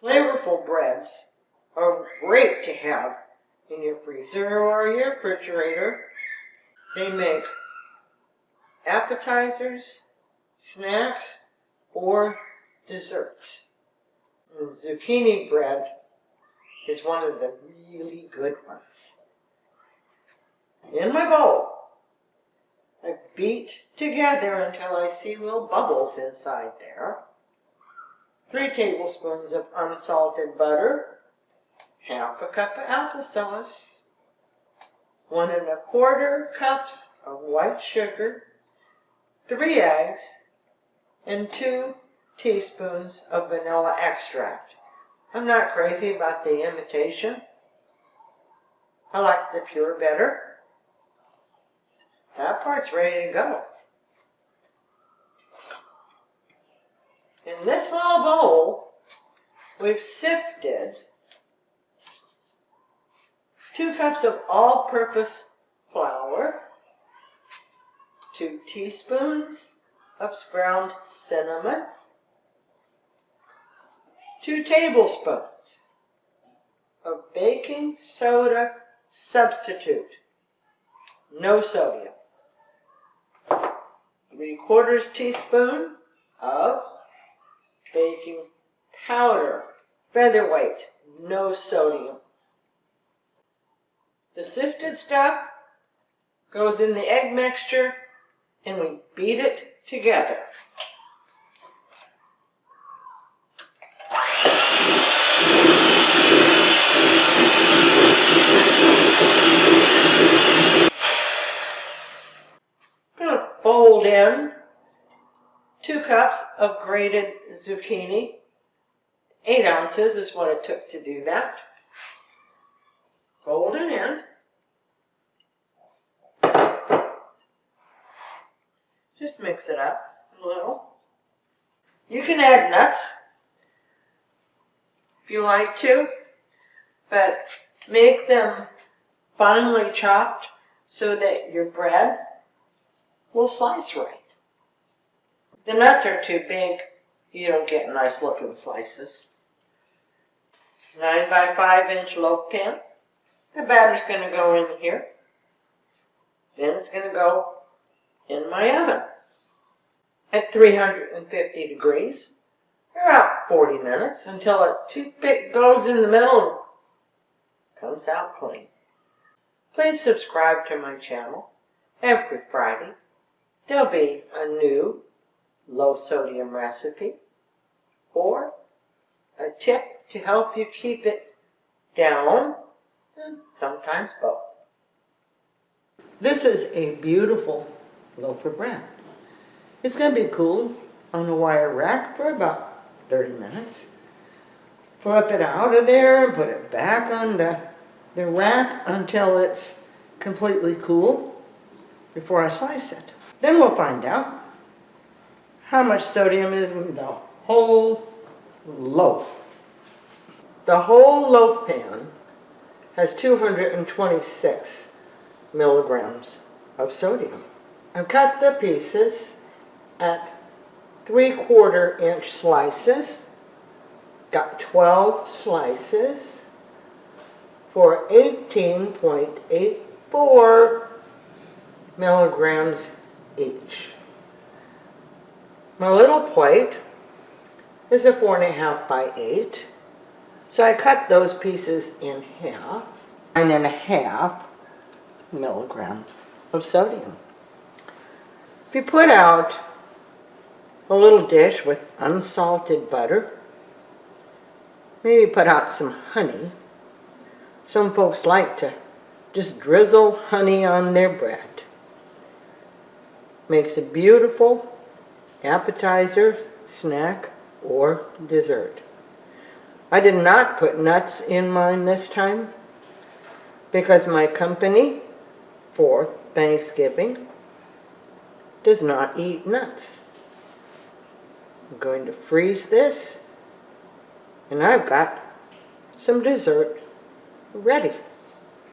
Flavorful breads are great to have in your freezer or your refrigerator. They make appetizers, snacks, or desserts. And zucchini bread is one of the really good ones. In my bowl, I beat together until I see little bubbles inside there. 3 tablespoons of unsalted butter, half a cup of applesauce, 1 1/4 cups of white sugar, 3 eggs, and 2 teaspoons of vanilla extract. I'm not crazy about the imitation. I like the pure better. That part's ready to go. In this little bowl, we've sifted 2 cups of all-purpose flour, 2 teaspoons of ground cinnamon, 2 tablespoons of baking soda substitute, no sodium, 3/4 teaspoon of baking powder, featherweight, no sodium. The sifted stuff goes in the egg mixture and we beat it together. I'm going to fold in 2 cups of grated zucchini. 8 ounces is what it took to do that. Fold it in. Just mix it up a little. You can add nuts if you like to, but make them finely chopped so that your bread will slice right. The nuts are too big, you don't get nice looking slices. 9 by 5 inch loaf pan. The batter's going to go in here. Then it's going to go in my oven at 350 degrees for about 40 minutes until a toothpick goes in the middle and comes out clean. Please subscribe to my channel. Every Friday there'll be a new low sodium recipe or a tip to help you keep it down, and sometimes both. This is a beautiful loaf of bread. It's going to be cooled on a wire rack for about 30 minutes. Flip it out of there and put it back on the rack until it's completely cool before I slice it. Then we'll find out how much sodium is in the whole loaf. The whole loaf pan has 226 milligrams of sodium. I've cut the pieces at 3/4 inch slices. Got 12 slices for 18.84 milligrams each. My little plate is a 4.5 by 8. So I cut those pieces in half, 9.5 milligrams of sodium. If you put out a little dish with unsalted butter, maybe put out some honey. Some folks like to just drizzle honey on their bread. Makes a beautiful appetizer, snack, or dessert. I did not put nuts in mine this time because my company for Thanksgiving does not eat nuts. I'm going to freeze this, and I've got some dessert ready.